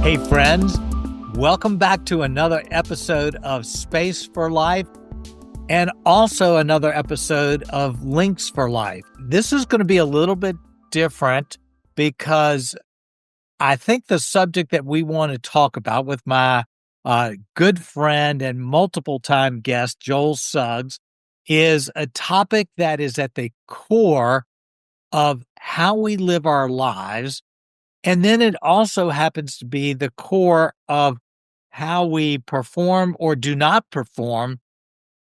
Hey, friends, welcome back to another episode of Space for Life and also another episode of Links for Life. This is going to be a little bit different because I think the subject that we want to talk about with my good friend and multiple time guest, Joel Suggs, is a topic that is at the core of how we live our lives. And then it also happens to be the core of how we perform or do not perform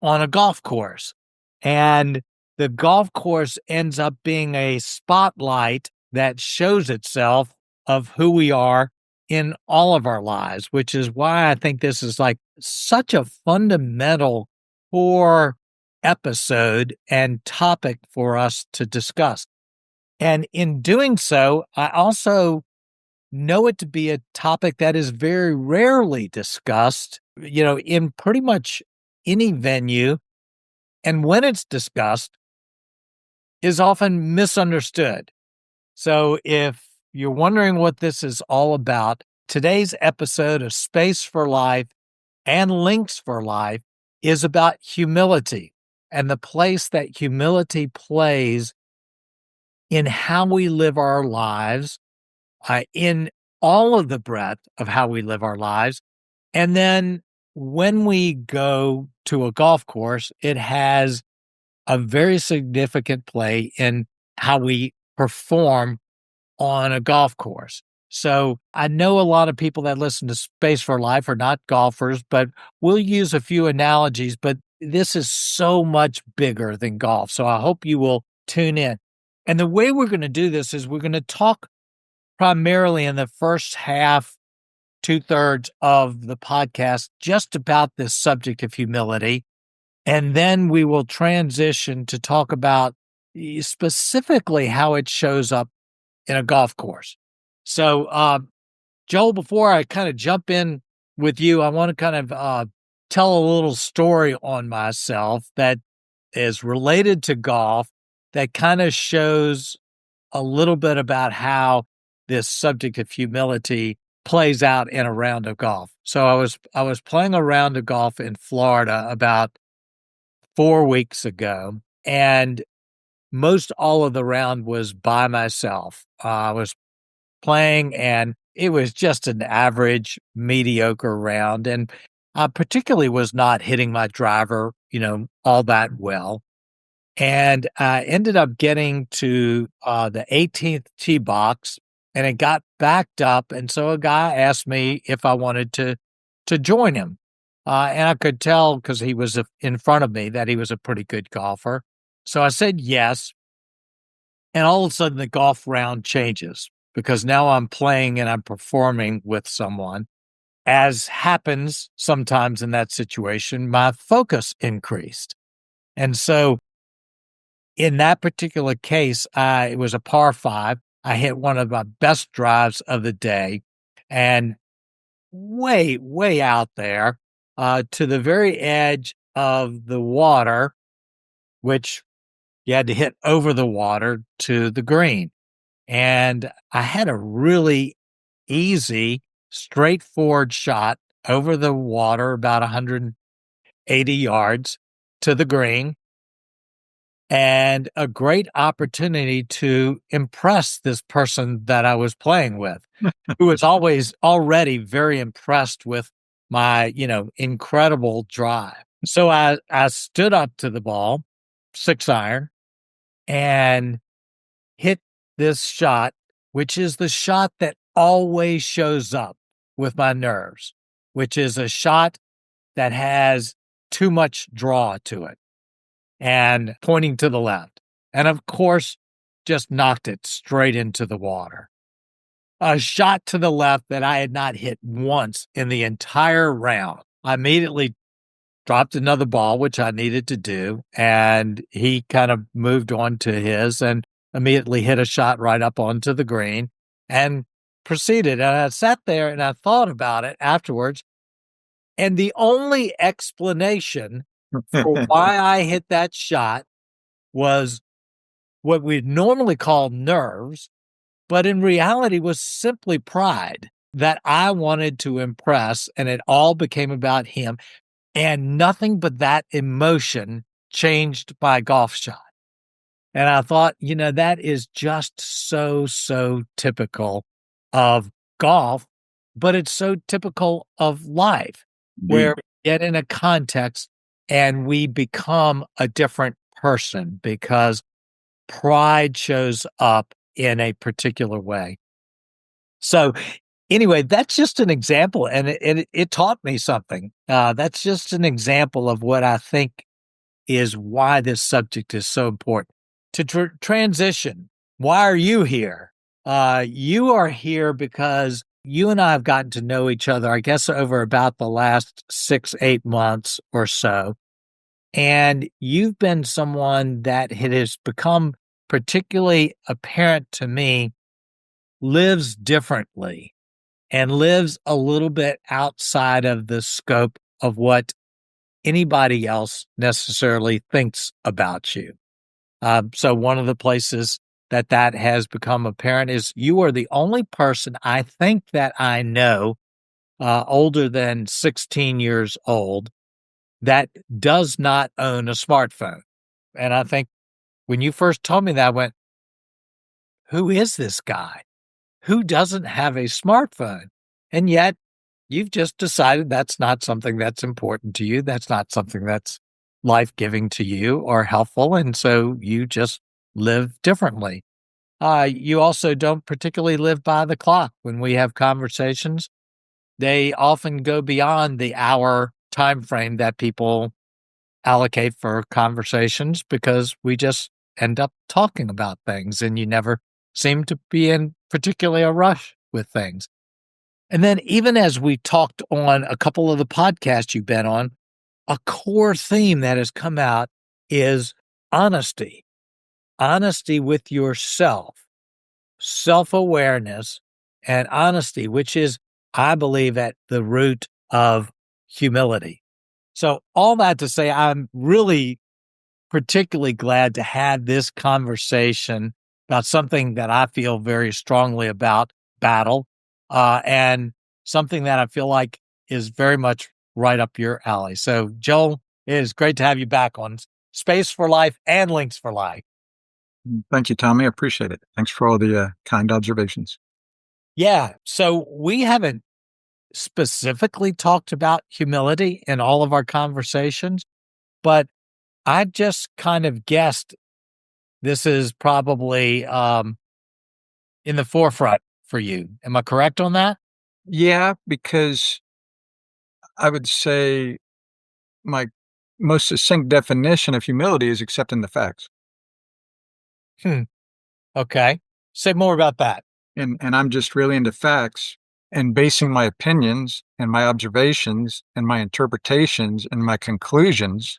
on a golf course. And the golf course ends up being a spotlight that shows itself of who we are in all of our lives, which is why I think this is like such a fundamental core episode and topic for us to discuss. And in doing so, I also know it to be a topic that is very rarely discussed, in pretty much any venue. And when it's discussed, is often misunderstood. So if you're wondering what this is all about, today's episode of Space for Life and Links for Life is about humility and the place that humility plays in how we live our lives, in all of the breadth of how we live our lives. And then when we go to a golf course, it has a very significant play in how we perform on a golf course. So I know a lot of people that listen to Space for Life are not golfers, but we'll use a few analogies, but this is so much bigger than golf. So I hope you will tune in. And the way we're going to do this is we're going to talk primarily in the first half, 2/3 of the podcast, just about this subject of humility. And then we will transition to talk about specifically how it shows up in a golf course. So, Joel, before I kind of jump in with you, I want to kind of tell a little story on myself that is related to golf that kind of shows a little bit about how this subject of humility plays out in a round of golf. So I was playing a round of golf in Florida about 4 weeks ago, and most all of the round was by myself. I was playing, and it was just an average, mediocre round, and I particularly was not hitting my driver, all that well. And I ended up getting to the 18th tee box, and it got backed up. And so a guy asked me if I wanted to join him. And I could tell because he was in front of me that he was a pretty good golfer. So I said yes. And all of a sudden, the golf round changes because now I'm playing and I'm performing with someone. As happens sometimes in that situation, my focus increased. And so in that particular case, it was a par 5. I hit one of my best drives of the day and way, way out there to the very edge of the water, which you had to hit over the water to the green. And I had a really easy, straightforward shot over the water, about 180 yards to the green, and a great opportunity to impress this person that I was playing with, who was already very impressed with my, incredible drive. So I stood up to the ball, 6-iron, and hit this shot, which is the shot that always shows up with my nerves, which is a shot that has too much draw to it and pointing to the left. And of course, just knocked it straight into the water. A shot to the left that I had not hit once in the entire round. I immediately dropped another ball, which I needed to do, and he kind of moved on to his and immediately hit a shot right up onto the green and proceeded. And I sat there and I thought about it afterwards. And the only explanation for why I hit that shot was what we'd normally call nerves, but in reality was simply pride. that I wanted to impress, and it all became about him. And nothing but that emotion changed my golf shot. And I thought, that is just so, so typical of golf, but it's so typical of life where Indeed. we get in a context and we become a different person because pride shows up in a particular way. So, anyway, that's just an example, and it taught me something. That's just an example of what I think is why this subject is so important. To transition, why are you here? You are here because you and I have gotten to know each other, I guess, over about the last 6, 8 months or so. And you've been someone that it has become particularly apparent to me lives differently and lives a little bit outside of the scope of what anybody else necessarily thinks about you. So one of the places that has become apparent is you are the only person I think that I know older than 16 years old that does not own a smartphone. And I think when you first told me that, I went, who is this guy? Who doesn't have a smartphone? And yet you've just decided that's not something that's important to you. That's not something that's life-giving to you or helpful. And so you just live differently. You also don't particularly live by the clock. When we have conversations, they often go beyond the hour time frame that people allocate for conversations because we just end up talking about things and you never seem to be in particularly a rush with things. And then even as we talked on a couple of the podcasts you've been on, a core theme that has come out is honesty, honesty with yourself, self-awareness, and honesty, which is, I believe, at the root of humility. So all that to say, I'm really particularly glad to have this conversation about something that I feel very strongly about, battle, and something that I feel like is very much right up your alley. So, Joel, it is great to have you back on Space for Life and Links for Life. Thank you, Tommy. I appreciate it. Thanks for all the kind observations. Yeah. So, we haven't specifically talked about humility in all of our conversations, but I just kind of guessed this is probably in the forefront for you. Am I correct on that? Yeah, because I would say my most succinct definition of humility is accepting the facts. Hmm. Okay. Say more about that. And I'm just really into facts and basing my opinions and my observations and my interpretations and my conclusions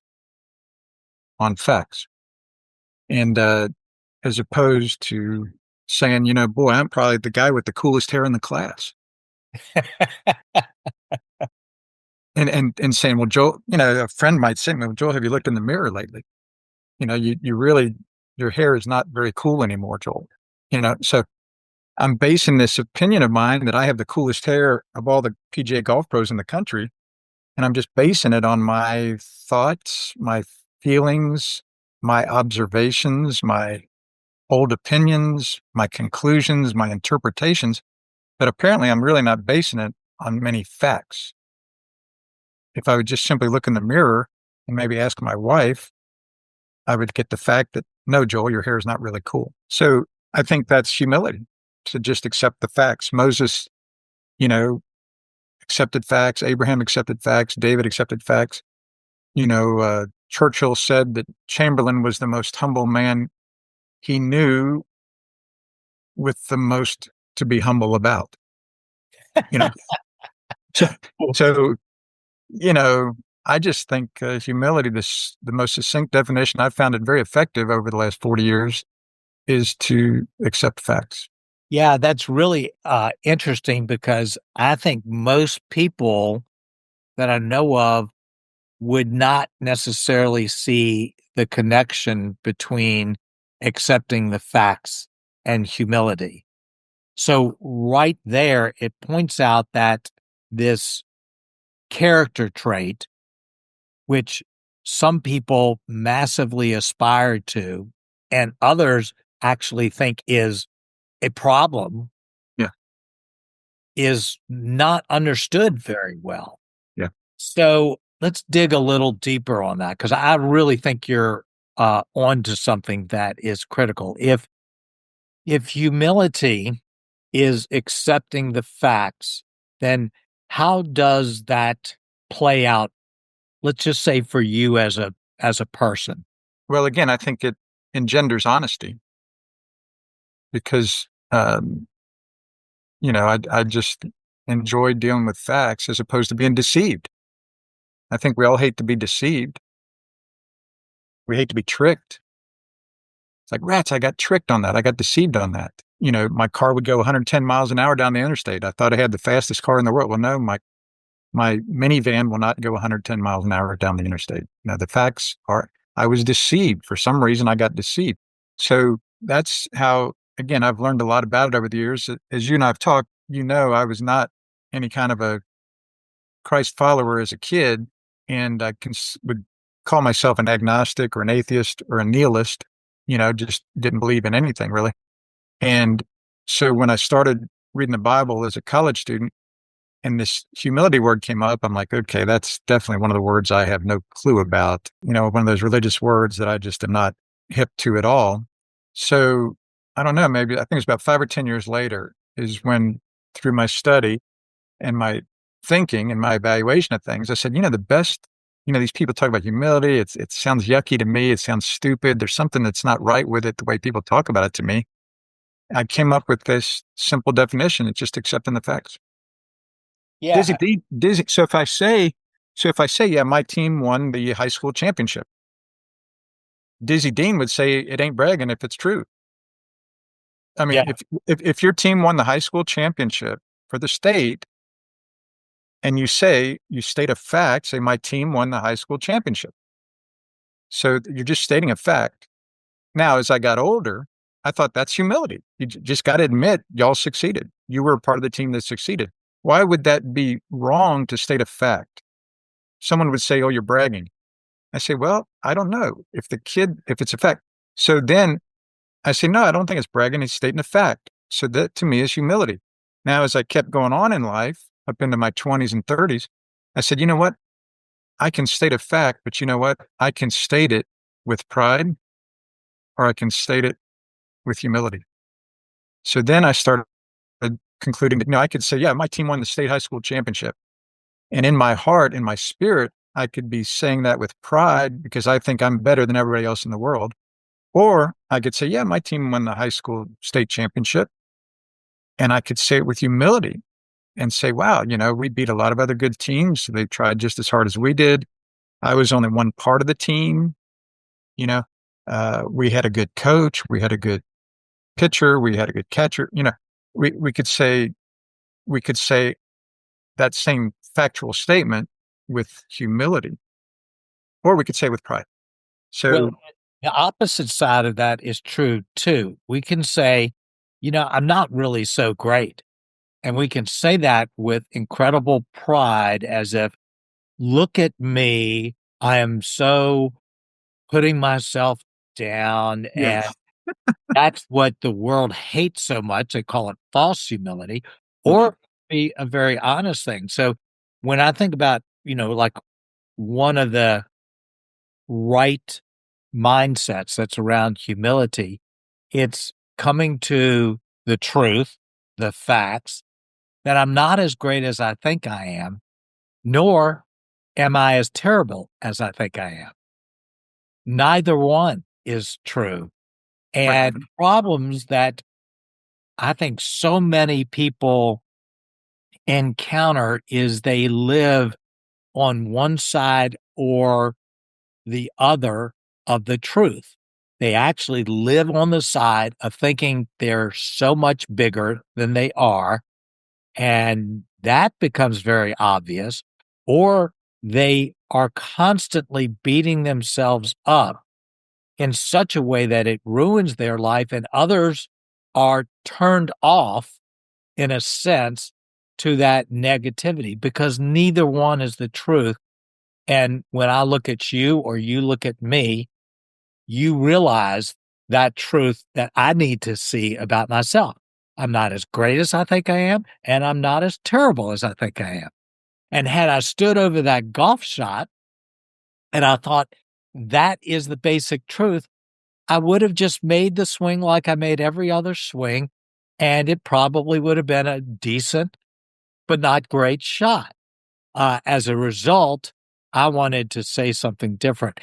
on facts. And as opposed to saying, boy, I'm probably the guy with the coolest hair in the class. And saying, well, Joel, a friend might say, well, Joel, have you looked in the mirror lately? You really, your hair is not very cool anymore, Joel. So I'm basing this opinion of mine that I have the coolest hair of all the PGA golf pros in the country. And I'm just basing it on my thoughts, my feelings, my observations, my old opinions, my conclusions, my interpretations. But apparently I'm really not basing it on many facts. If I would just simply look in the mirror and maybe ask my wife, I would get the fact that, no, Joel, your hair is not really cool. So I think that's humility, to just accept the facts. Moses, you know, accepted facts. Abraham accepted facts. David accepted facts. Churchill said that Chamberlain was the most humble man he knew with the most to be humble about. You know, so, so I just think humility, the most succinct definition, I've found it very effective over the last 40 years, is to accept facts. Yeah, that's really interesting because I think most people that I know of would not necessarily see the connection between accepting the facts and humility. So right there, it points out that this character trait, which some people massively aspire to, and others actually think is a problem, Yeah. is not understood very well. Yeah. So let's dig a little deeper on that because I really think you're onto something that is critical. If humility is accepting the facts, then how does that play out? Let's just say for you as a person. Well, again, I think it engenders honesty because, I just enjoy dealing with facts as opposed to being deceived. I think we all hate to be deceived. We hate to be tricked. It's like, rats, I got tricked on that. I got deceived on that. My car would go 110 miles an hour down the interstate. I thought I had the fastest car in the world. Well, no, my minivan will not go 110 miles an hour down the interstate. Now, the facts are I was deceived. For some reason, I got deceived. So that's how, again, I've learned a lot about it over the years. As you and I have talked, I was not any kind of a Christ follower as a kid, and would call myself an agnostic or an atheist or a nihilist, just didn't believe in anything really. And so when I started reading the Bible as a college student, and this humility word came up, I'm like, okay, that's definitely one of the words I have no clue about. One of those religious words that I just am not hip to at all. So I don't know, maybe I think it's about 5 or 10 years later is when through my study and my thinking and my evaluation of things, I said, the best, these people talk about humility. It sounds yucky to me. It sounds stupid. There's something that's not right with it, the way people talk about it to me. I came up with this simple definition. It's just accepting the facts. Yeah. Dizzy. So if I say, yeah, my team won the high school championship, Dizzy Dean would say it ain't bragging if it's true. I mean, Yeah. if your team won the high school championship for the state, and you state a fact, say my team won the high school championship. So you're just stating a fact. Now, as I got older, I thought that's humility. You just got to admit y'all succeeded. You were a part of the team that succeeded. Why would that be wrong to state a fact? Someone would say, oh, you're bragging. I say, well, I don't know if it's a fact. So then I say, no, I don't think it's bragging. It's stating a fact. So that to me is humility. Now, as I kept going on in life up into my 20s and 30s, I said, you know what? I can state a fact, but you know what? I can state it with pride or I can state it with humility. So then I started concluding that, I could say, yeah, my team won the state high school championship. And in my heart, in my spirit, I could be saying that with pride because I think I'm better than everybody else in the world. Or I could say, yeah, my team won the high school state championship. And I could say it with humility and say, wow, we beat a lot of other good teams. They tried just as hard as we did. I was only one part of the team. You know, we had a good coach. We had a good pitcher. We had a good catcher. We could say, we could say that same factual statement with humility, or we could say with pride. Well, So the opposite side of that is true too. We can say, I'm not really so great. And we can say that with incredible pride as if, look at me. I am so putting myself down. yeah, And that's what the world hates so much. They call it false humility, yeah, or be a very honest thing. So when I think about, like one of the right mindsets that's around humility, it's coming to the truth, the facts, that I'm not as great as I think I am, nor am I as terrible as I think I am. Neither one is true. right. And problems that I think so many people encounter is they live on one side or the other of the truth. They actually live on the side of thinking they're so much bigger than they are. And that becomes very obvious. Or they are constantly beating themselves up in such a way that it ruins their life, and others are turned off in a sense, to that negativity because neither one is the truth. And when I look at you or you look at me, you realize that truth that I need to see about myself. I'm not as great as I think I am, and I'm not as terrible as I think I am. And had I stood over that golf shot and I thought that is the basic truth, I would have just made the swing like I made every other swing, and it probably would have been a decent but not great shot. As a result, I wanted to say something different.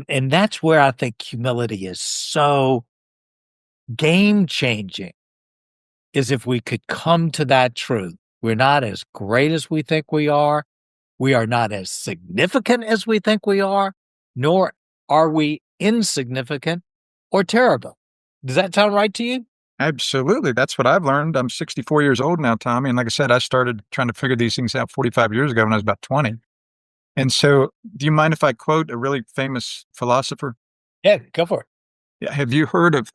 And that's where I think humility is so game changing, is if we could come to that truth. We're not as great as we think we are. We are not as significant as we think we are, nor are we insignificant or terrible. Does that sound right to you? Absolutely. That's what I've learned. I'm 64 years old now, Tommy. And like I said, I started trying to figure these things out 45 years ago when I was about 20. And so, do you mind if I quote a really famous philosopher? Yeah, go for it. Yeah, have you heard of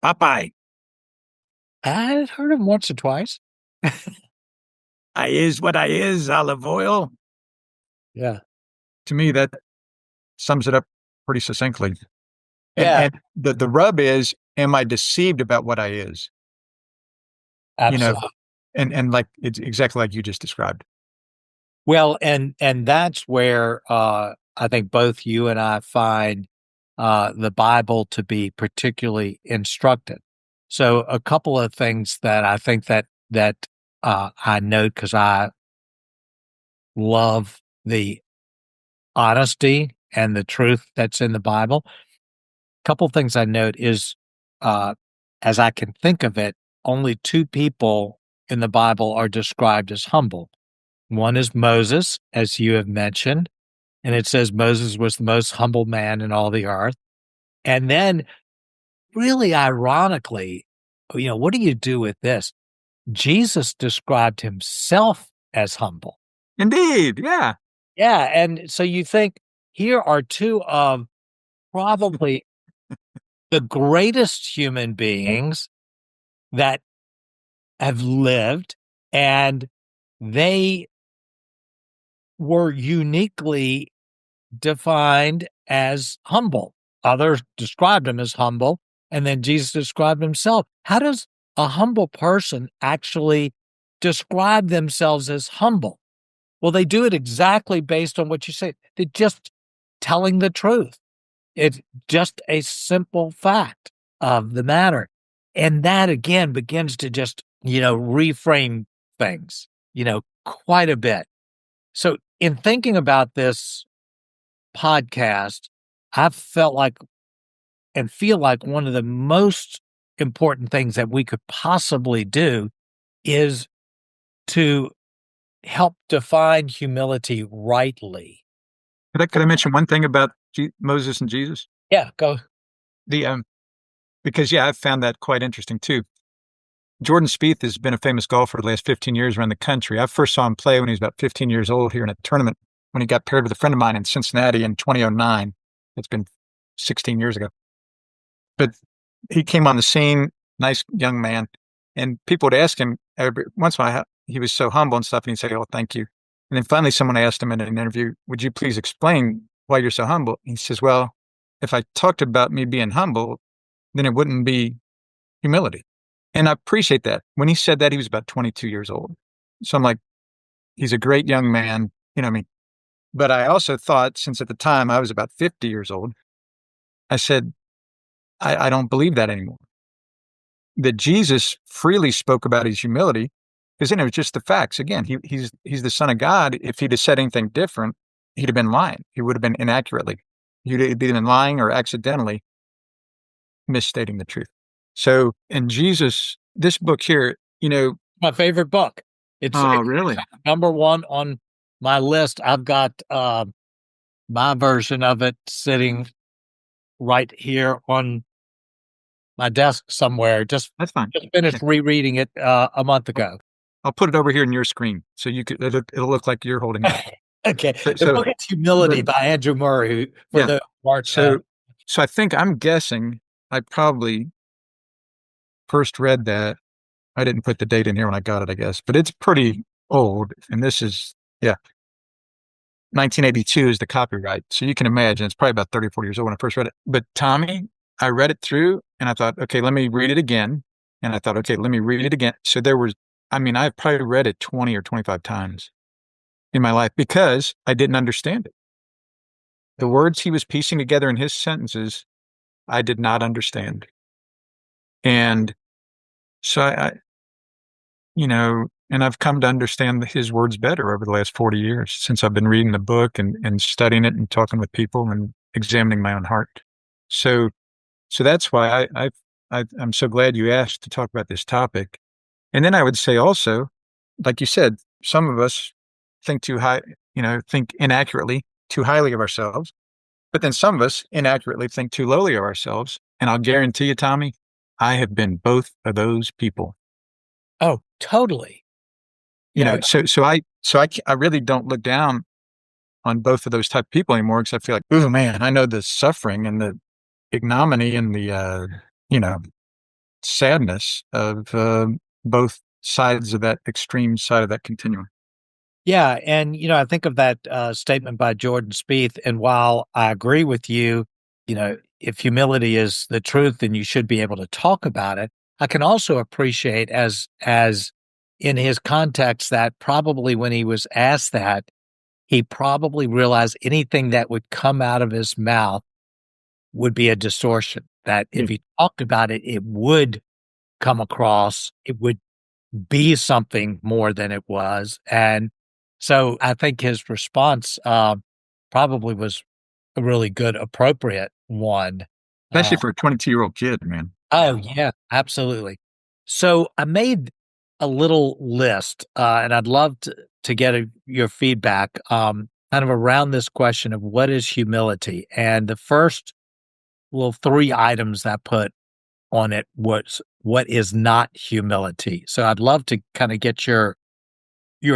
Popeye? I've heard him once or twice. I is what I is, olive oil. Yeah. To me, that sums it up pretty succinctly. And Yeah, the rub is, am I deceived about what I is? You know, absolutely. and like it's exactly like you just described. Well, and that's where I think both you and I find the Bible to be particularly instructive. So, a couple of things that I think that I note because I love the honesty and the truth that's in the Bible. A couple of things I note is, uh, as I can think of it, only two people in the Bible are described as humble. One is Moses, as you have mentioned, and it says Moses was the most humble man in all the earth. And then, really ironically, what do you do with this? Jesus described himself as humble. Indeed, yeah. Yeah. And so you think here are two of probably the greatest human beings that have lived, and they were uniquely defined as humble. Others described him as humble, and then Jesus described himself. How does a humble person actually describe themselves as humble? Well, they do it exactly based on what you say. They're just telling the truth. It's just a simple fact of the matter. And that again begins to just, reframe things, quite a bit. So in thinking about this podcast, I've felt like and feel like one of the most important things that we could possibly do is to help define humility rightly. Could I mention one thing about Moses and Jesus? Yeah, go. The because yeah, I've found that quite interesting too. Jordan Spieth has been a famous golfer the last 15 years around the country. I first saw him play when he was about 15 years old here in a tournament when he got paired with a friend of mine in Cincinnati in 2009. It's been 16 years ago. But he came on the scene, nice young man, and people would ask him every once in a while how he was so humble and stuff, and he'd say, "Oh, thank you." And then finally, someone asked him in an interview, "Would you please explain why you're so humble?" He says, "Well, if I talked about me being humble, then it wouldn't be humility." And I appreciate that. When he said that, he was about 22 years old. So I'm like, he's a great young man, you know what I mean? But I also thought, since at the time I was about 50 years old, I said, I don't believe that anymore. That Jesus freely spoke about his humility because then it was just the facts. Again, he's the son of God. If he'd have said anything different, he'd have been lying. He would have been inaccurately. He'd have been lying or accidentally misstating the truth. So, in Jesus, this book here, My favorite book. oh, It's really? number one on my list. I've got my version of it sitting right here on my desk somewhere. Just That's fine. just Yeah. finished rereading it a month ago. I'll put it over here in your screen so you could, it'll look like you're holding it up. Okay. So, The so book is Humility but by Andrew Murray, for yeah. the part. So I think I'm guessing I probably first read that I didn't put the date in here when I got it, I guess, but it's pretty old. And this is, yeah, 1982 is the copyright. So you can imagine it's probably about 30 or 40 years old when I first read it. But Tommy, I read it through and I thought, okay, let me read it again. And I thought, okay, let me read it again. So I've probably read it 20 or 25 times in my life because I didn't understand it. The words he was piecing together in his sentences, I did not understand. And so and I've come to understand his words better over the last 40 years since I've been reading the book and studying it and talking with people and examining my own heart. So, so that's why I'm so glad you asked to talk about this topic. And then I would say also, like you said, some of us think too high, think inaccurately, too highly of ourselves. But then some of us inaccurately think too lowly of ourselves. And I'll guarantee you, Tommy, I have been both of those people. Oh, totally. You Yeah. know, I really don't look down on both of those type of people anymore because I feel like, oh man, I know the suffering and the ignominy and the you know, sadness of both sides of that extreme side of that continuum. Yeah. And, I think of that statement by Jordan Spieth. And while I agree with you, if humility is the truth, then you should be able to talk about it. I can also appreciate as in his context that probably when he was asked that, he probably realized anything that would come out of his mouth would be a distortion, that Yeah. if he talked about it, it would come across, it would be something more than it was. And so I think his response probably was a really good, appropriate one. Especially Uh, for a 22-year-old kid, man. oh, yeah, absolutely. So I made a little list, and I'd love to get your feedback kind of around this question of what is humility. And the first, well, three items I put on it was what is not humility. So I'd love to kind of get your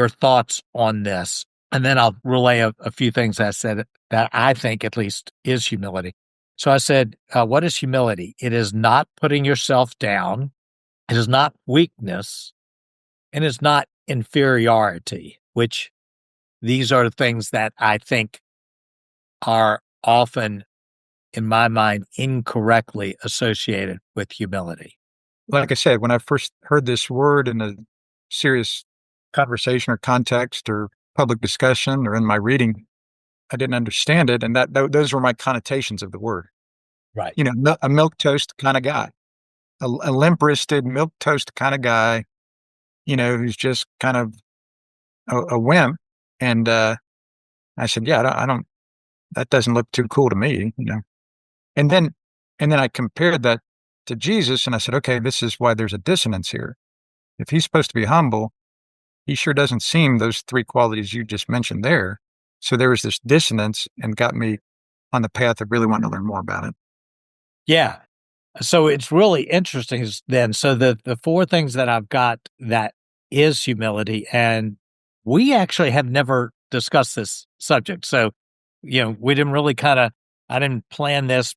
thoughts on this. And then I'll relay a few things I said that I think at least is humility. So I said, what is humility? It is not putting yourself down. It is not weakness, and it's not inferiority, which these are the things that I think are often, in my mind, incorrectly associated with humility. Like I said, when I first heard this word in a serious conversation or context or public discussion or in my reading, I didn't understand it. And those were my connotations of the word. Right. A milk toast kind of guy, a limp wristed milk toast kind of guy, who's just kind of a wimp. And I said, yeah, I don't, that doesn't look too cool to me. And then, and then I compared that to Jesus and I said, okay, this is why there's a dissonance here. If he's supposed to be humble, he sure doesn't seem those three qualities you just mentioned there. So there was this dissonance and got me on the path of really wanting to learn more about it. Yeah. So it's really interesting then. So the four things that I've got that is humility, and we actually have never discussed this subject. So, we didn't really I didn't plan this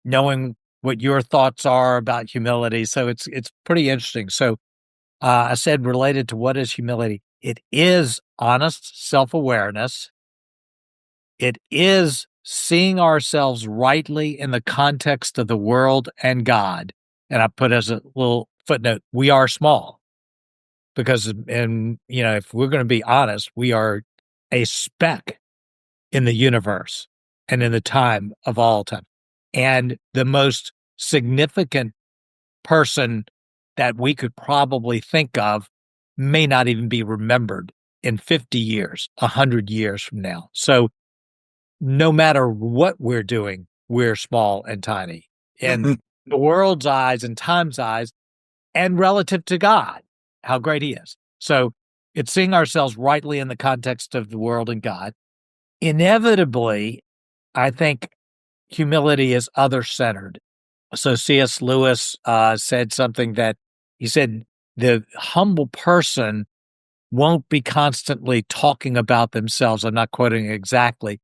knowing what your thoughts are about humility. So it's pretty interesting. So I said related to what is humility, it is honest self-awareness. It is seeing ourselves rightly in the context of the world and God. And I put as a little footnote, we are small because, and, if we're going to be honest, we are a speck in the universe and in the time of all time. And the most significant person that we could probably think of may not even be remembered in 50 years, 100 years from now. So no matter what we're doing, we're small and tiny in the world's eyes and time's eyes and relative to God, how great he is. So it's seeing ourselves rightly in the context of the world and God. Inevitably, I think humility is other centered. So C.S. Lewis said something that he said, the humble person won't be constantly talking about themselves. I'm not quoting exactly.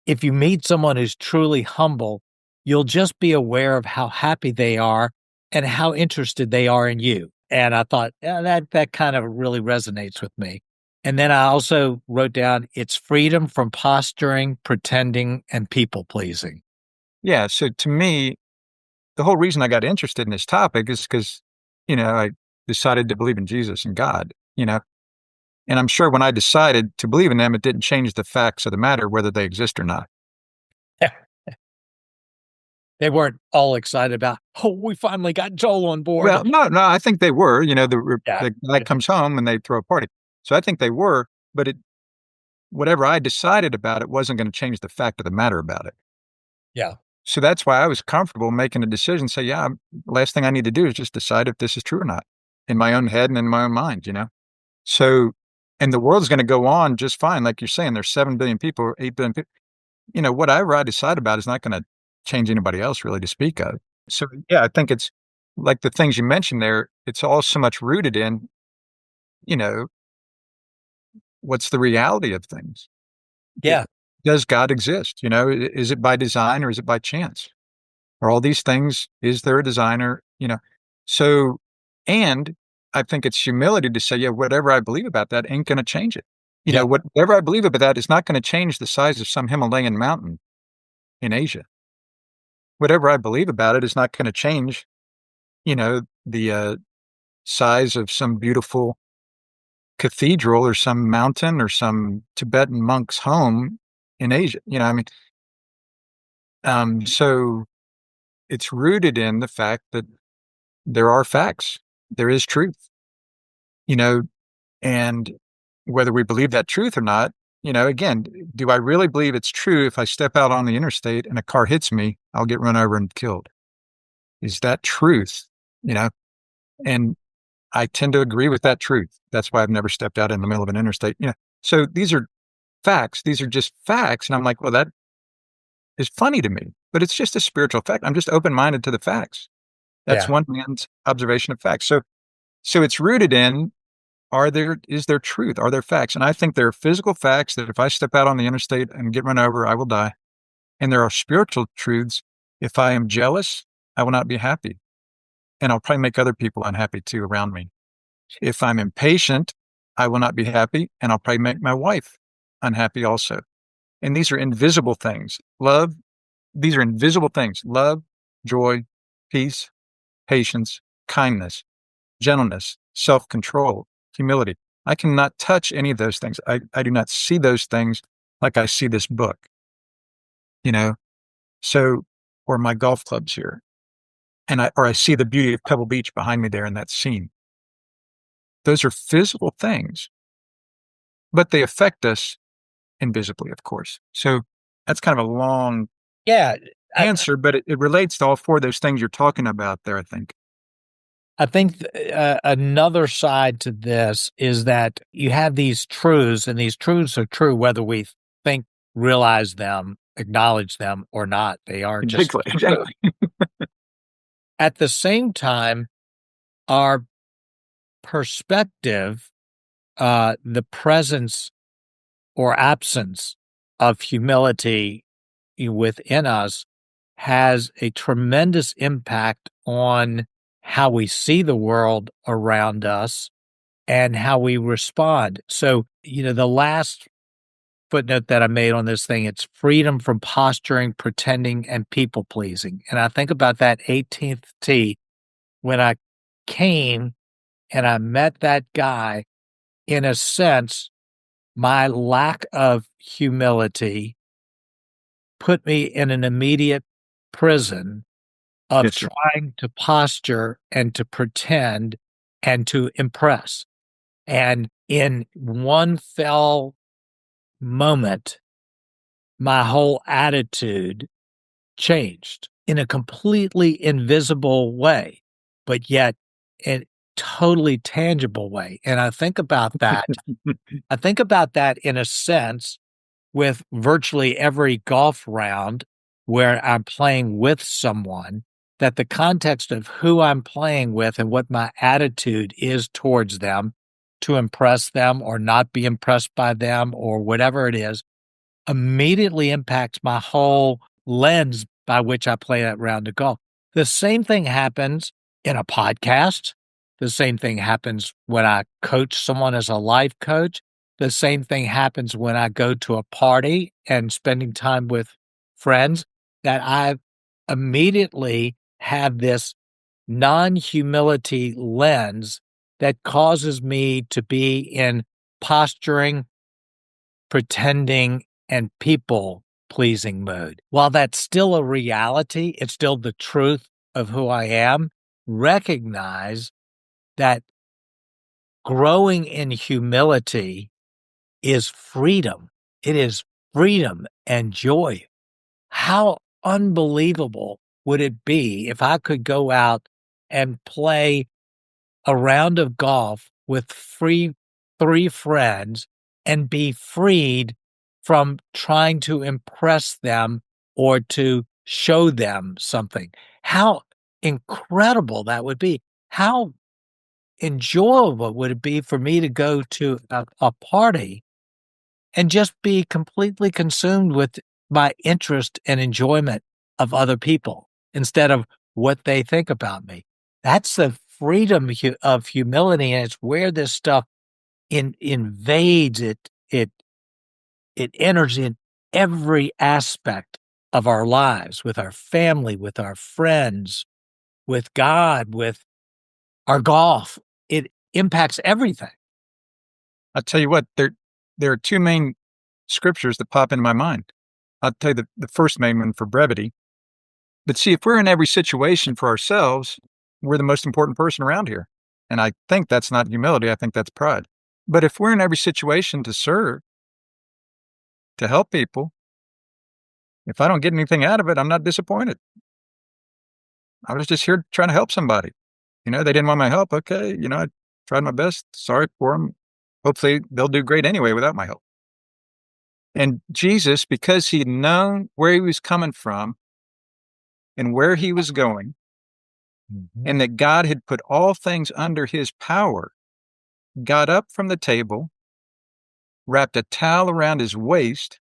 If you meet someone who's truly humble, you'll just be aware of how happy they are and how interested they are in you. And I thought, yeah, that kind of really resonates with me. And then I also wrote down it's freedom from posturing, pretending, and people pleasing. Yeah. So to me, the whole reason I got interested in this topic is because, I decided to believe in Jesus and God, and I'm sure when I decided to believe in them, it didn't change the facts of the matter, whether they exist or not. They weren't all excited about, oh, we finally got Joel on board. Well, no, I think they were, Yeah. the guy comes home and they throw a party. So I think they were, but whatever I decided about it wasn't going to change the fact of the matter about it. Yeah. So that's why I was comfortable making a decision, say, yeah, last thing I need to do is just decide if this is true or not in my own head and in my own mind. So, and the world's going to go on just fine. Like you're saying, there's 7 billion people, 8 billion people. Whatever I decide about is not going to change anybody else really to speak of. So, yeah, I think it's like the things you mentioned there, it's all so much rooted in, you know, what's the reality of things? It, Yeah. does God exist? Is it by design or is it by chance? Are all these things, is there a designer? So, and I think it's humility to say, yeah, whatever I believe about that ain't going to change it. Yeah. Whatever I believe about that is not going to change the size of some Himalayan mountain in Asia. Whatever I believe about it is not going to change, the size of some beautiful cathedral or some mountain or some Tibetan monk's home in Asia. So it's rooted in the fact that there are facts. There is truth, you know, and whether we believe that truth or not, again, do I really believe it's true if I step out on the interstate and a car hits me, I'll get run over and killed? Is that truth? You know, and I tend to agree with that truth. That's why I've never stepped out in the middle of an interstate. So these are facts. These are just facts. And I'm like, well, that is funny to me, but it's just a spiritual fact. I'm just open minded to the facts. That's Yeah. one man's observation of facts. So it's rooted in, is there truth? Are there facts? And I think there are physical facts that if I step out on the interstate and get run over, I will die. And there are spiritual truths. If I am jealous, I will not be happy. And I'll probably make other people unhappy too around me. If I'm impatient, I will not be happy. And I'll probably make my wife unhappy also. And these are invisible things. These are invisible things. Love, joy, peace, patience, kindness, gentleness, self-control, humility. I cannot touch any of those things. I do not see those things like I see this book, you know? So, or my golf clubs here. Or I see the beauty of Pebble Beach behind me there in that scene. Those are physical things, but they affect us invisibly, of course. So that's kind of a long Yeah. I, answer, but it relates to all four of those things you're talking about there, I think. I think another side to this is that you have these truths, and these truths are true whether we think, realize them, acknowledge them, or not. They are just Exactly. true. Exactly. At the same time, our perspective, the presence or absence of humility within us has a tremendous impact on how we see the world around us and how we respond. So, the last footnote that I made on this thing, it's freedom from posturing, pretending, and people pleasing. And I think about that 18th tee when I came and I met that guy. In a sense, my lack of humility put me in an immediate prison of Yes, sir. trying to posture and to pretend and to impress. And in one fell moment, my whole attitude changed in a completely invisible way, but yet in totally tangible way. And I think about that. I think about that in a sense with virtually every golf round where I'm playing with someone, that the context of who I'm playing with and what my attitude is towards them to impress them or not be impressed by them or whatever it is immediately impacts my whole lens by which I play that round of golf. The same thing happens in a podcast. The same thing happens when I coach someone as a life coach. The same thing happens when I go to a party and spending time with friends, that I immediately have this non-humility lens that causes me to be in posturing, pretending, and people-pleasing mode. While that's still a reality, it's still the truth of who I am, recognize that growing in humility is freedom. It is freedom and joy. How unbelievable would it be if I could go out and play a round of golf with three friends and be freed from trying to impress them or to show them something? How incredible that would be. How enjoyable would it be for me to go to a party and just be completely consumed with my interest and enjoyment of other people instead of what they think about me? That's the freedom of humility, and it's where this stuff invades it. It enters in every aspect of our lives, with our family, with our friends, with God, with our golf. It impacts everything. I'll tell you what, there are two main scriptures that pop into my mind. I'll tell you the first main one for brevity. But see, if we're in every situation for ourselves, we're the most important person around here. And I think that's not humility. I think that's pride. But if we're in every situation to serve, to help people, if I don't get anything out of it, I'm not disappointed. I was just here trying to help somebody. They didn't want my help. Okay. I tried my best. Sorry for them. Hopefully they'll do great anyway without my help. And Jesus, because he'd known where he was coming from and where he was going, and that God had put all things under his power, got up from the table, wrapped a towel around his waist,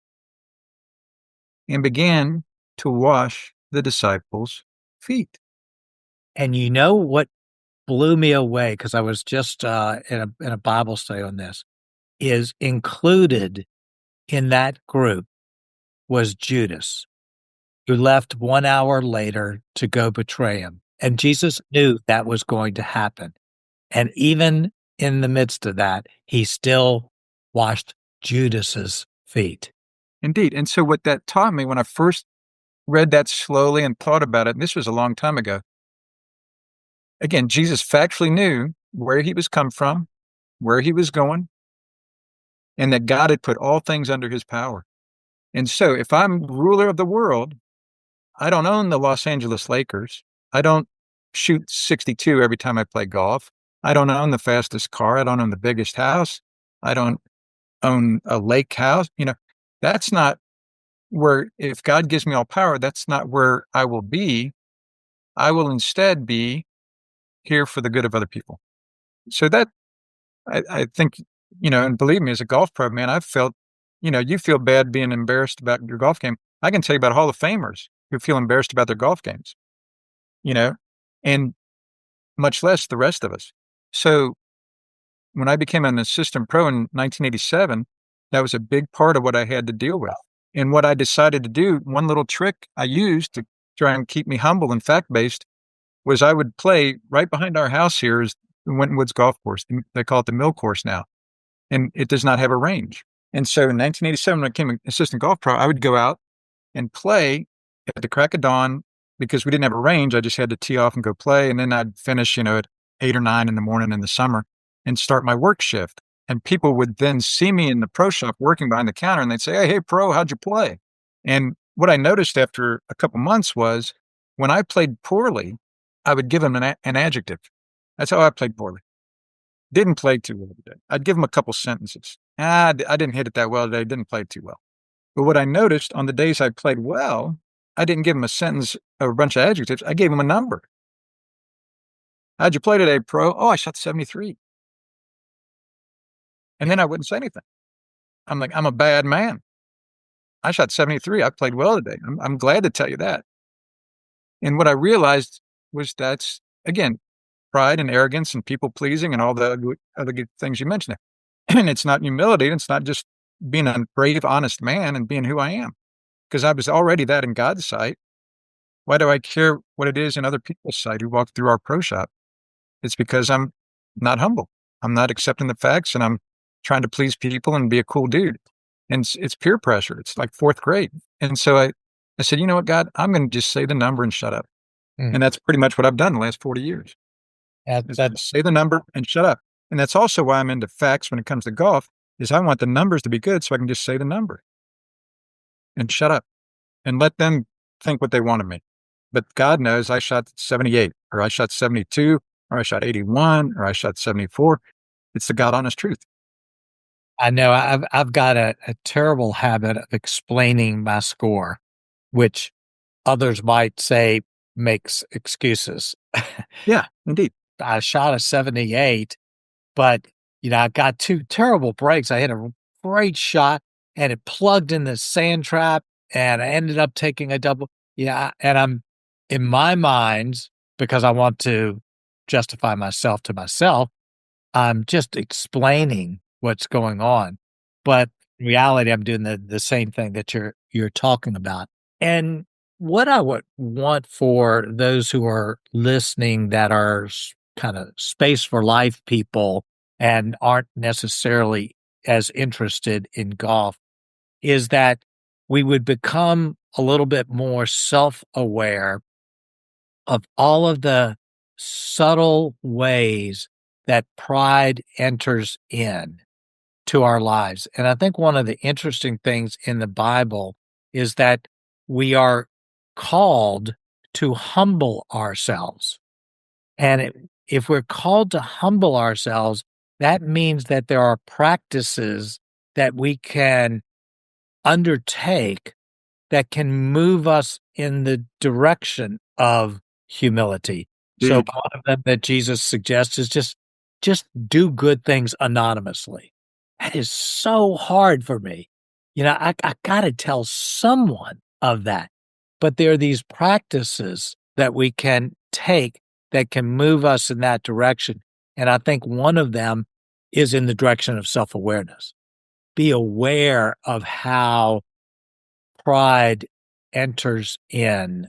and began to wash the disciples' feet. And you know what blew me away, because I was just in a Bible study on this, is included in that group was Judas, who left 1 hour later to go betray him. And Jesus knew that was going to happen. And even in the midst of that, he still washed Judas's feet. Indeed. And so what that taught me when I first read that slowly and thought about it, and this was a long time ago. Again, Jesus factually knew where he was come from, where he was going, and that God had put all things under his power. And so if I'm ruler of the world, I don't own the Los Angeles Lakers. I don't shoot 62 every time I play golf. I don't own the fastest car. I don't own the biggest house. I don't own a lake house. That's not where, if God gives me all power, that's not where I will be. I will instead be here for the good of other people. So that, I think, and believe me, as a golf pro, man, I've felt, you feel bad being embarrassed about your golf game. I can tell you about Hall of Famers who feel embarrassed about their golf games, and much less the rest of us. So when I became an assistant pro in 1987, that was a big part of what I had to deal with. And what I decided to do, one little trick I used to try and keep me humble and fact-based, was I would play right behind our house here is the Winton Woods Golf Course. They call it the Mill Course now, and it does not have a range. And so in 1987, when I became an assistant golf pro, I would go out and play at the crack of dawn because we didn't have a range. I just had to tee off and go play. And then I'd finish, at 8 or 9 in the morning in the summer and start my work shift. And people would then see me in the pro shop working behind the counter and they'd say, hey, pro, how'd you play? And what I noticed after a couple months was when I played poorly, I would give them an adjective. That's how I played poorly. Didn't play too well today. I'd give them a couple sentences. I didn't hit it that well today. Didn't play too well. But what I noticed on the days I played well, I didn't give them a sentence or a bunch of adjectives. I gave them a number. How'd you play today, pro? Oh, I shot 73. And then I wouldn't say anything. I'm like, I'm a bad man. I shot 73. I played well today. I'm glad to tell you that. And what I realized was again, pride and arrogance and people pleasing and all the other good things you mentioned. And it's not humility. It's not just being a brave, honest man and being who I am, because I was already that in God's sight. Why do I care what it is in other people's sight who walk through our pro shop? It's because I'm not humble. I'm not accepting the facts, and I'm trying to please people and be a cool dude. And it's peer pressure. It's like fourth grade. And so I said, you know what, God, I'm going to just say the number and shut up. Mm. And that's pretty much what I've done the last 40 years. Is That's just say the number and shut up. And that's also why I'm into facts when it comes to golf, is I want the numbers to be good so I can just say the number and shut up and let them think what they want of me. But God knows I shot 78 or I shot 72 or I shot 81 or I shot 74. It's the God honest truth. I know I've got a terrible habit of explaining my score, which others might say makes excuses. Yeah, indeed. I shot a 78, but I got two terrible breaks. I hit a great shot and it plugged in the sand trap and I ended up taking a double. Yeah. And I'm in my mind, because I want to justify myself to myself, I'm just explaining what's going on. But in reality, I'm doing the same thing that you're talking about. And what I would want for those who are listening that are kind of space for life people and aren't necessarily as interested in golf is that we would become a little bit more self-aware of all of the subtle ways that pride enters in to our lives. And I think one of the interesting things in the Bible is that we are called to humble ourselves. And if we're called to humble ourselves, that means that there are practices that we can undertake that can move us in the direction of humility. So Indeed. one of them that Jesus suggests is just do good things anonymously. That is so hard for me. I got to tell someone of that. But there are these practices that we can take that can move us in that direction. And I think one of them is in the direction of self-awareness. Be aware of how pride enters in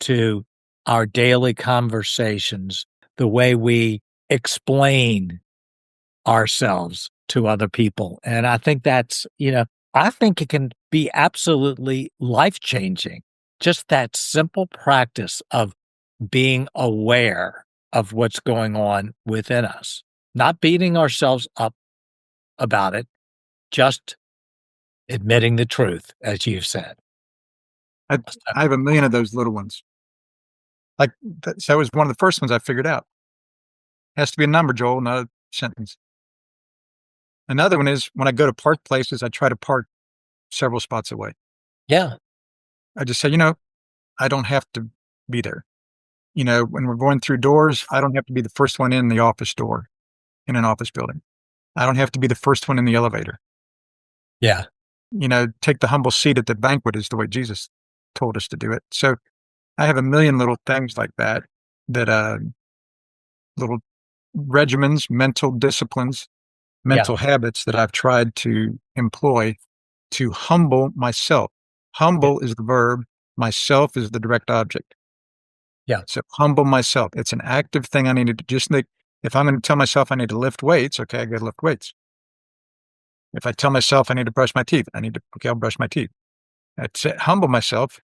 to our daily conversations, the way we explain ourselves to other people. And I think I think it can be absolutely life changing. Just that simple practice of being aware of what's going on within us, not beating ourselves up about it, just admitting the truth, as you've said. I, I have a million of those little ones. Like, so that was one of the first ones I figured out. Has to be a number, Joel, not a sentence. Another one is when I go to park places, I try to park several spots away. Yeah. I just say, I don't have to be there. When we're going through doors, I don't have to be the first one in the office door in an office building. I don't have to be the first one in the elevator. Yeah. Take the humble seat at the banquet is the way Jesus told us to do it. So I have a million little things like that, little regimens, mental disciplines, Yeah. mental habits that I've tried to employ to humble myself. Yeah. Humble is the verb. Myself is the direct object. Yeah. So humble myself. It's an active thing I need to just think. If I'm going to tell myself I need to lift weights, okay, I got to lift weights. If I tell myself I need to brush my teeth, okay, I'll brush my teeth. That's it. Humble myself.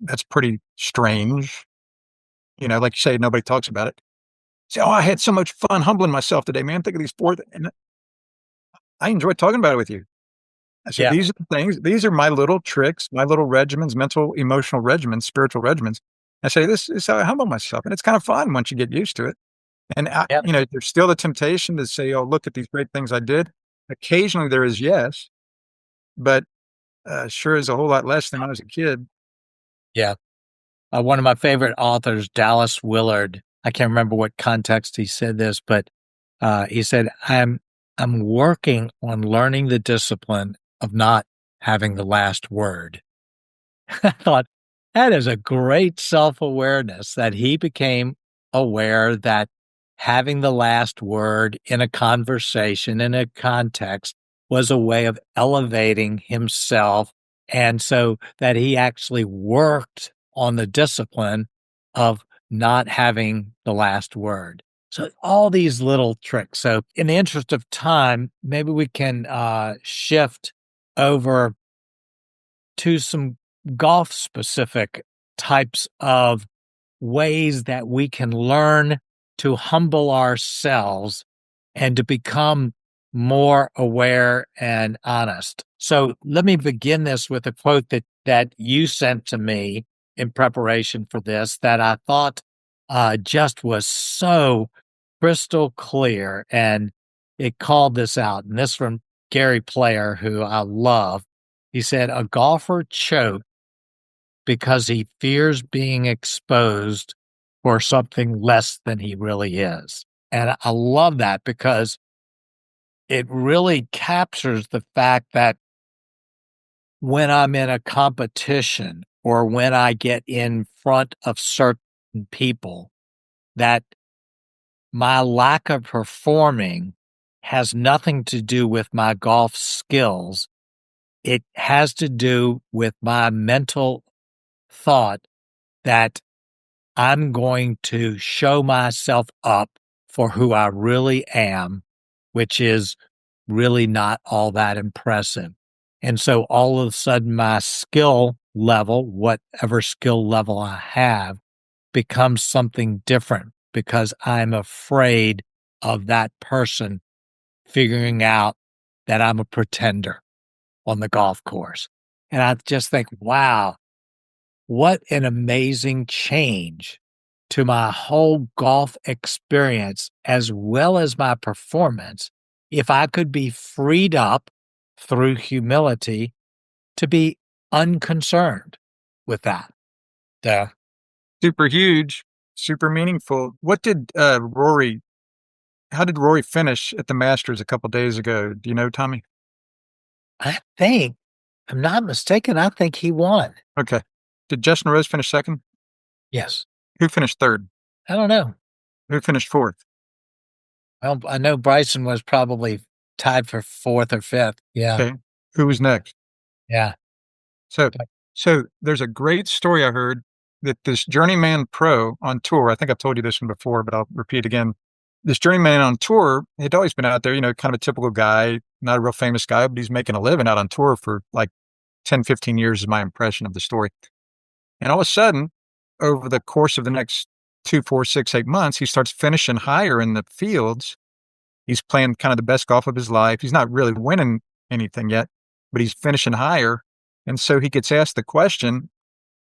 That's pretty strange. Like you say, nobody talks about it. Say, oh, I had so much fun humbling myself today, man. Think of these four, and I enjoy talking about it with you. I said, Yeah. these are the things, these are my little tricks, my little regimens, mental, emotional regimens, spiritual regimens. I say, this is how I humble myself. And it's kind of fun once you get used to it. And, Yeah. there's still the temptation to say, oh, look at these great things I did. Occasionally there is, yes, but sure is a whole lot less than when I was a kid. Yeah. One of my favorite authors, Dallas Willard, I can't remember what context he said this, but he said, I'm working on learning the discipline of not having the last word. I thought that is a great self-awareness that he became aware that having the last word in a conversation, in a context, was a way of elevating himself. And so that he actually worked on the discipline of not having the last word. So all these little tricks. So in the interest of time, maybe we can shift over to some golf specific types of ways that we can learn to humble ourselves and to become more aware and honest. So let me begin this with a quote that you sent to me in preparation for this that I thought just was so crystal clear, and it called this out. And this from Gary Player, who I love. He said, "A golfer chokes because he fears being exposed for something less than he really is." And I love that because it really captures the fact that when I'm in a competition or when I get in front of certain people, that my lack of performing has nothing to do with my golf skills. It has to do with my mental thought that I'm going to show myself up for who I really am, which is really not all that impressive. And so all of a sudden, my skill level, whatever skill level I have, becomes something different because I'm afraid of that person figuring out that I'm a pretender on the golf course. And I just think, wow, what an amazing change to my whole golf experience as well as my performance if I could be freed up through humility to be unconcerned with that. So Super huge, super meaningful. What did Rory? How did Rory finish at the Masters a couple days ago? Do you know, Tommy? I think, if I'm not mistaken, I think he won. Okay. Did Justin Rose finish second? Yes. Who finished third? I don't know. Who finished fourth? Well, I know Bryson was probably tied for fourth or fifth. Yeah. Okay. Who was next? Yeah. So, so there's a great story I heard that this journeyman pro on tour. I think I've told you this one before, but I'll repeat again. This journeyman on tour had always been out there, kind of a typical guy, not a real famous guy, but he's making a living out on tour for like 10, 15 years is my impression of the story. And all of a sudden, over the course of the next 2, 4, 6, 8 months, he starts finishing higher in the fields. He's playing kind of the best golf of his life. He's not really winning anything yet, but he's finishing higher. And so he gets asked the question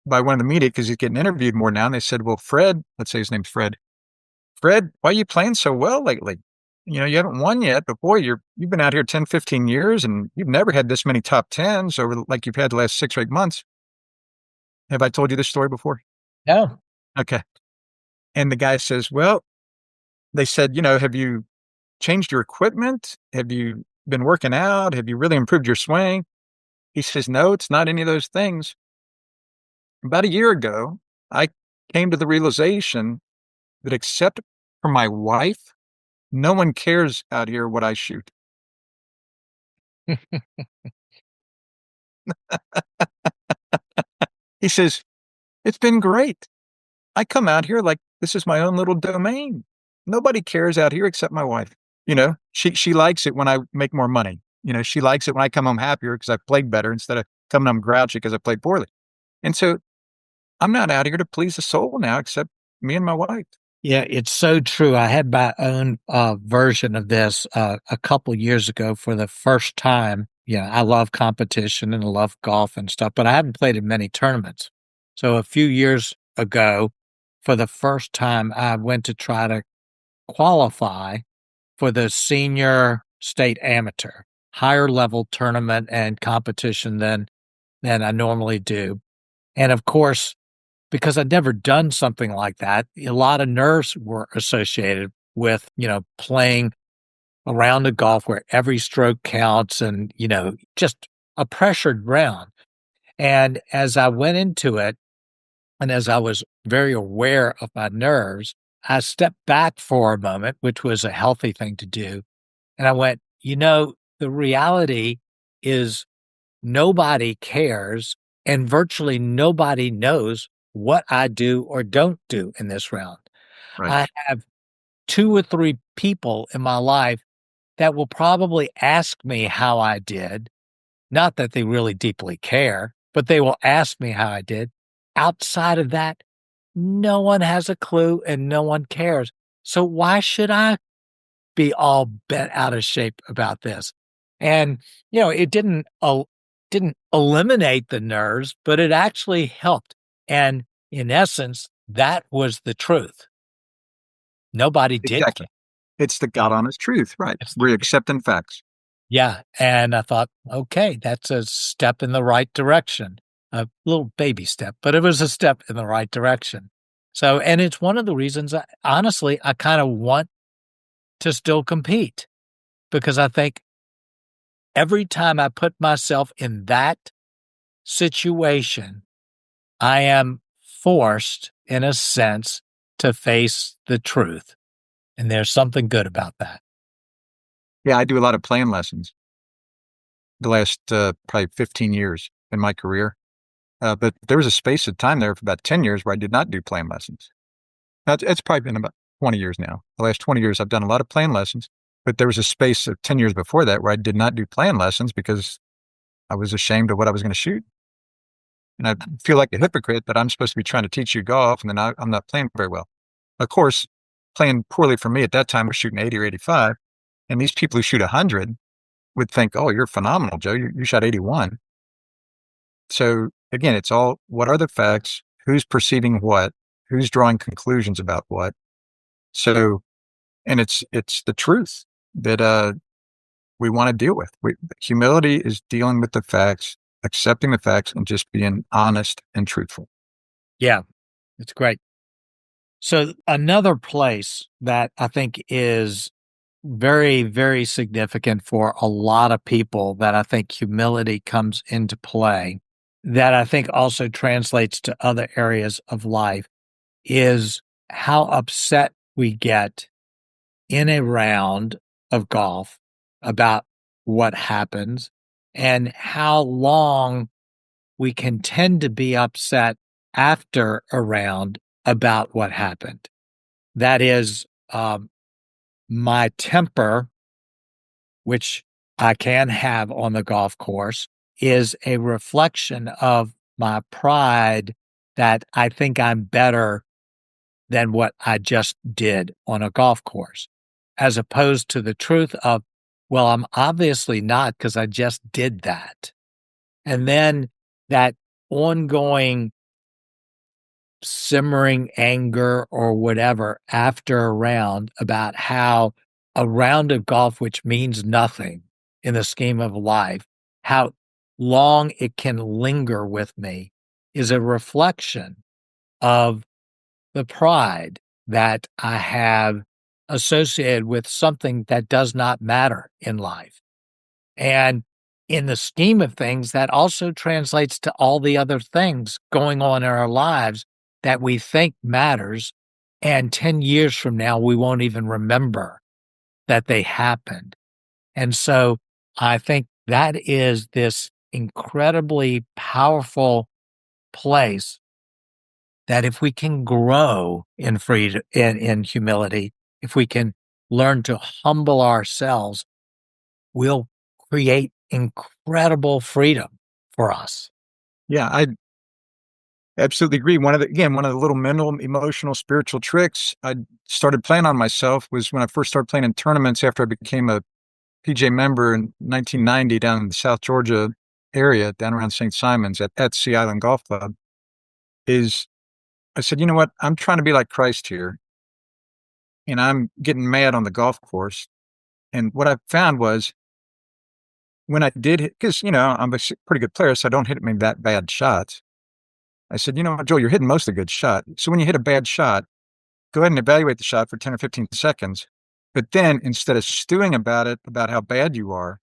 by one of the media because he's getting interviewed more now. And they said, well, Fred, let's say his name's Fred. Fred, why are you playing so well lately? You haven't won yet, but boy, you've been out here 10, 15 years and you've never had this many top tens over like you've had the last 6 or 8 months. Have I told you this story before? No. Okay. And the guy says, well, they said, have you changed your equipment? Have you been working out? Have you really improved your swing? He says, no, it's not any of those things. About a year ago, I came to the realization that except for my wife, no one cares out here what I shoot. He says, it's been great. I come out here like this is my own little domain. Nobody cares out here except my wife. She likes it when I make more money. She likes it when I come home happier because I played better instead of coming home grouchy because I played poorly. And so I'm not out here to please a soul now except me and my wife. Yeah, it's so true. I had my own version of this a couple years ago for the first time. Yeah, I love competition and I love golf and stuff, but I haven't played in many tournaments. So a few years ago, for the first time, I went to try to qualify for the senior state amateur, higher level tournament and competition than I normally do. And of course, because I'd never done something like that, a lot of nerves were associated with, playing around a golf where every stroke counts and, just a pressured round. And as I went into it, and as I was very aware of my nerves, I stepped back for a moment, which was a healthy thing to do. And I went, the reality is nobody cares and virtually nobody knows what I do or don't do in this round. Right. I have two or three people in my life that will probably ask me how I did. Not that they really deeply care, but they will ask me how I did. Outside of that, no one has a clue and no one cares. So why should I be all bent out of shape about this? And, it didn't eliminate the nerves, but it actually helped. And in essence, that was the truth. Nobody did care. Exactly. It's the God honest truth, right? It's We're accepting facts. Yeah, and I thought, "Okay, that's a step in the right direction." A little baby step, but it was a step in the right direction. So and it's one of the reasons honestly, I kinda want to still compete because I think every time I put myself in that situation, I am forced, in a sense, to face the truth, and there's something good about that. Yeah, I do a lot of playing lessons the last probably 15 years in my career. But there was a space of time there for about 10 years where I did not do playing lessons. Now, it's probably been about 20 years now. The last 20 years, I've done a lot of playing lessons, but there was a space of 10 years before that where I did not do playing lessons because I was ashamed of what I was going to shoot. And I feel like a hypocrite that I'm supposed to be trying to teach you golf and then I'm not playing very well. Of course, playing poorly for me at that time was shooting 80 or 85. And these people who shoot 100 would think, oh, you're phenomenal, Joe. You shot 81. So again, it's all what are the facts? Who's perceiving what? Who's drawing conclusions about what? So, and it's the truth that we want to deal with. Humility is dealing with the facts, accepting the facts, and just being honest and truthful. Yeah, it's great. So another place that I think is very, very significant for a lot of people that I think humility comes into play, that I think also translates to other areas of life is how upset we get in a round of golf about what happens and how long we can tend to be upset after a round about what happened. That is, my temper, which I can have on the golf course, is a reflection of my pride that I think I'm better than what I just did on a golf course, as opposed to the truth of, well, I'm obviously not because I just did that. And then that ongoing simmering anger or whatever after a round about how a round of golf, which means nothing in the scheme of life, how long it can linger with me is a reflection of the pride that I have associated with something that does not matter in life. And in the scheme of things, that also translates to all the other things going on in our lives that we think matters. And 10 years from now, we won't even remember that they happened. And so I think that is this incredibly powerful place that if we can grow in freedom, in humility, if we can learn to humble ourselves, we'll create incredible freedom for us. Yeah, I absolutely agree. One of the little mental, emotional, spiritual tricks I started playing on myself was when I first started playing in tournaments after I became a PJ member in 1990 down in the South Georgia area, down around St. Simons at Sea Island Golf Club, is I said, you know what? I'm trying to be like Christ here, and I'm getting mad on the golf course. And what I found was when I did hit, because, I'm a pretty good player, so I don't hit me that bad shots. I said, you know what, Joel, you're hitting most of the good shot. So when you hit a bad shot, go ahead and evaluate the shot for 10 or 15 seconds. But then instead of stewing about it, about how bad you are,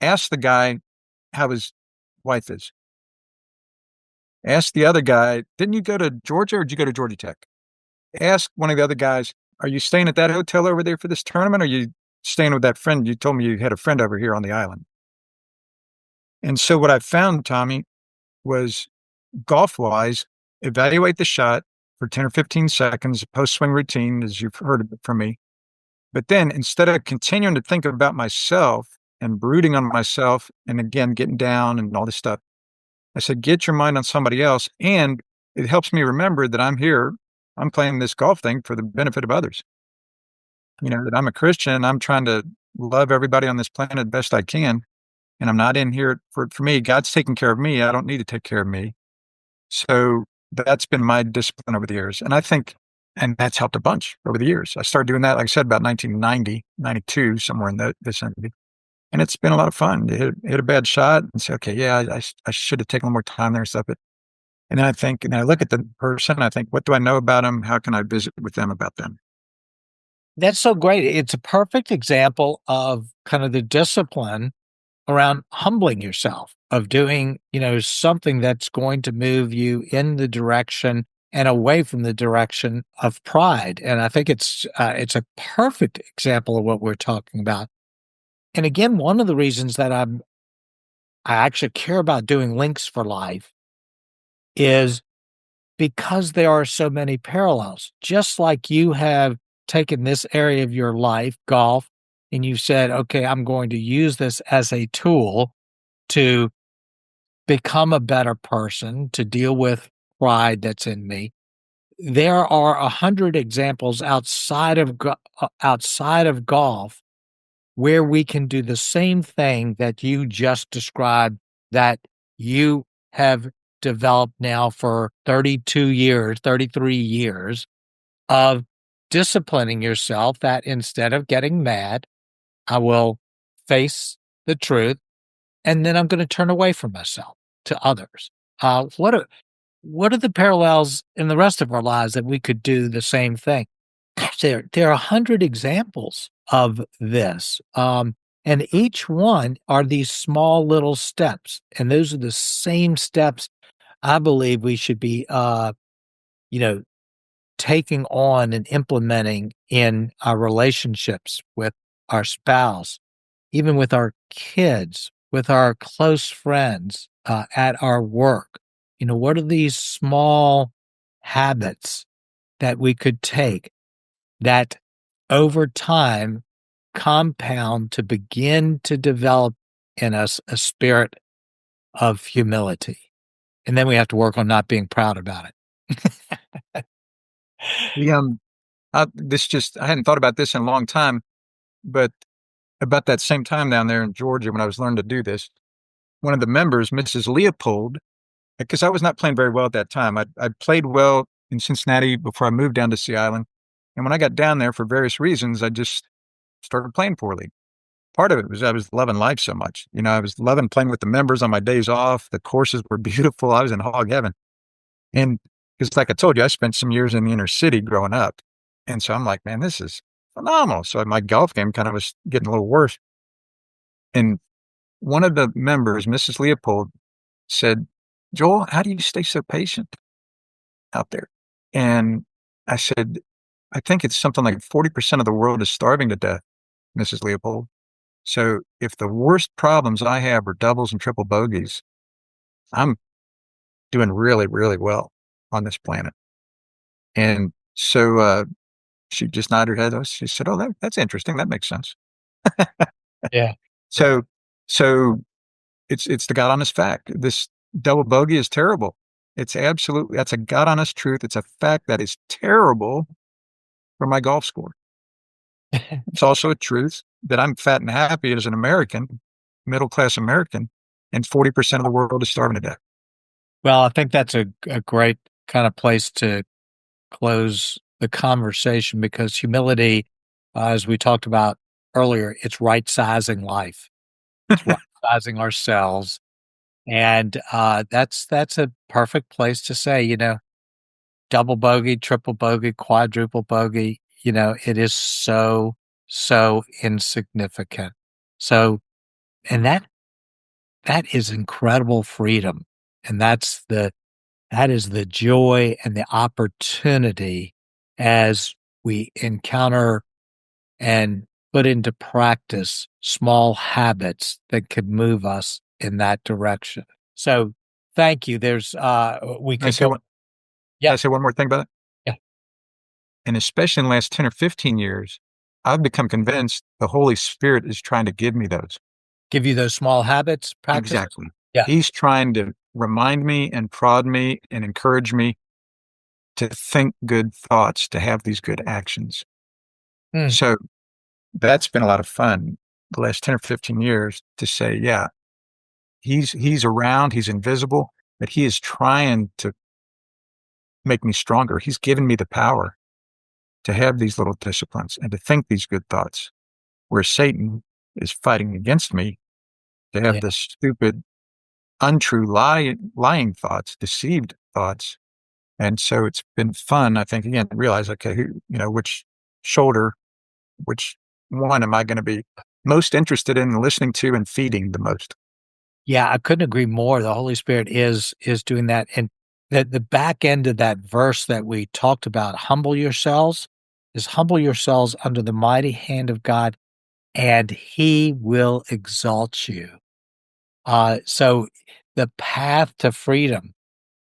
ask the guy how his wife is. Ask the other guy, didn't you go to Georgia or did you go to Georgia Tech? ask one of the other guys, are you staying at that hotel over there for this tournament? Or are you staying with that friend? You told me you had a friend over here on the island. And so what I found, Tommy, was golf wise, evaluate the shot for 10 or 15 seconds, post swing routine, as you've heard of it from me. But then instead of continuing to think about myself and brooding on myself and again getting down and all this stuff, I said, get your mind on somebody else. And it helps me remember that I'm here. I'm playing this golf thing for the benefit of others. That I'm a Christian. I'm trying to love everybody on this planet best I can. And I'm not in here for me. God's taking care of me. I don't need to take care of me. So that's been my discipline over the years. And I think, and that's helped a bunch over the years. I started doing that, like I said, about 1990, 92, somewhere in that vicinity. And it's been a lot of fun. Hit a bad shot and say, okay, yeah, I should have taken a little more time there and stuff. And then I think, and I look at the person, and I think, what do I know about them? How can I visit with them about them? That's so great. It's a perfect example of kind of the discipline around humbling yourself, of doing, something that's going to move you in the direction and away from the direction of pride. And I think it's a perfect example of what we're talking about. And again, one of the reasons that I actually care about doing Links for Life is because there are so many parallels. Just like you have taken this area of your life, golf, and you said, okay, I'm going to use this as a tool to become a better person, to deal with pride that's in me. There are 100 examples outside of golf where we can do the same thing that you just described, that you have developed now for 32 years, 33 years of disciplining yourself, that instead of getting mad, I will face the truth, and then I'm going to turn away from myself to others. Uh, what are what are the parallels in the rest of our lives that we could do the same thing? There are 100 examples of this, and each one are these small little steps, and those are the same steps I believe we should be, you know, taking on and implementing in our relationships with our spouse, even with our kids, with our close friends, at our work. What are these small habits that we could take that over time compound to begin to develop in us a spirit of humility? And then we have to work on not being proud about it. The, I hadn't thought about this in a long time, but about that same time down there in Georgia when I was learning to do this, one of the members, Mrs. Leopold, because I was not playing very well at that time. I played well in Cincinnati before I moved down to Sea Island. And when I got down there for various reasons, I just started playing poorly. Part of it was I was loving life so much. I was loving playing with the members on my days off. The courses were beautiful. I was in hog heaven. And because, like I told you, I spent some years in the inner city growing up. And so I'm like, man, this is phenomenal. So my golf game kind of was getting a little worse. And one of the members, Mrs. Leopold, said, Joel, how do you stay so patient out there? And I said, I think it's something like 40% of the world is starving to death, Mrs. Leopold. So if the worst problems I have are doubles and triple bogeys, I'm doing really, really well on this planet. And so she just nodded her head. She said, oh, that's interesting. That makes sense. Yeah. So, so it's the God honest fact. This double bogey is terrible. That's a God honest truth. It's a fact that is terrible for my golf score. It's also a truth that I'm fat and happy as an American, middle class American, and 40% of the world is starving to death. Well, I think that's a great kind of place to close the conversation, because humility, as we talked about earlier, it's right sizing life. It's right sizing ourselves. And that's a perfect place to say, double bogey, triple bogey, quadruple bogey, it is so, so insignificant. So, and that is incredible freedom. And that is the joy and the opportunity as we encounter and put into practice small habits that could move us in that direction. So thank you. There's we Can I could say go. one, can Yeah, I say one more thing about it? yeah. And especially in the last 10 or 15 years, I've become convinced the Holy Spirit is trying to give me those. Give you those small habits, practices. Exactly. Yeah. He's trying to remind me and prod me and encourage me to think good thoughts, to have these good actions. Mm. So that's been a lot of fun the last 10 or 15 years to say, yeah, he's around, he's invisible, but he is trying to make me stronger. He's given me the power to have these little disciplines and to think these good thoughts, where Satan is fighting against me to have Yeah. the stupid, untrue, lying thoughts, deceived thoughts. And so it's been fun, I think, again, to realize, okay, which shoulder, which one am I going to be most interested in listening to and feeding the most? Yeah, I couldn't agree more. The Holy Spirit is doing that. And the back end of that verse that we talked about, humble yourselves under the mighty hand of God, and he will exalt you. So the path to freedom,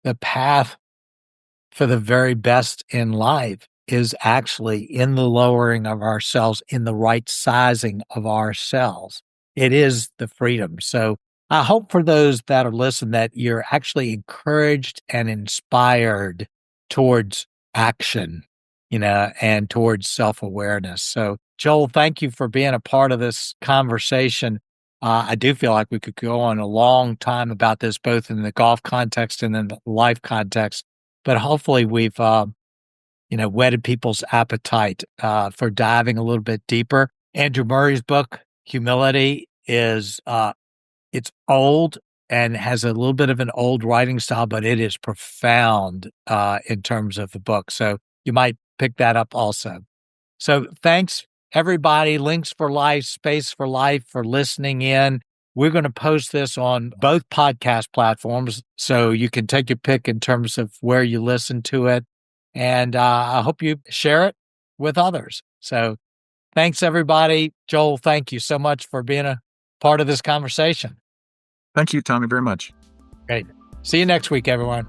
the path for the very best in life is actually in the lowering of ourselves, in the right sizing of ourselves. It is the freedom. So I hope for those that are listening that you're actually encouraged and inspired towards action, and towards self-awareness. So Joel, thank you for being a part of this conversation. I do feel like we could go on a long time about this, both in the golf context and in the life context, but hopefully we've whetted people's appetite for diving a little bit deeper. Andrew Murray's book Humility is it's old and has a little bit of an old writing style, but it is profound in terms of the book, so you might pick that up also. So thanks, everybody. Links for Life, Space for Life, for listening in. We're going to post this on both podcast platforms, so you can take your pick in terms of where you listen to it. And I hope you share it with others. So thanks, everybody. Joel, thank you so much for being a part of this conversation. Thank you, Tommy, very much. Great. See you next week, everyone.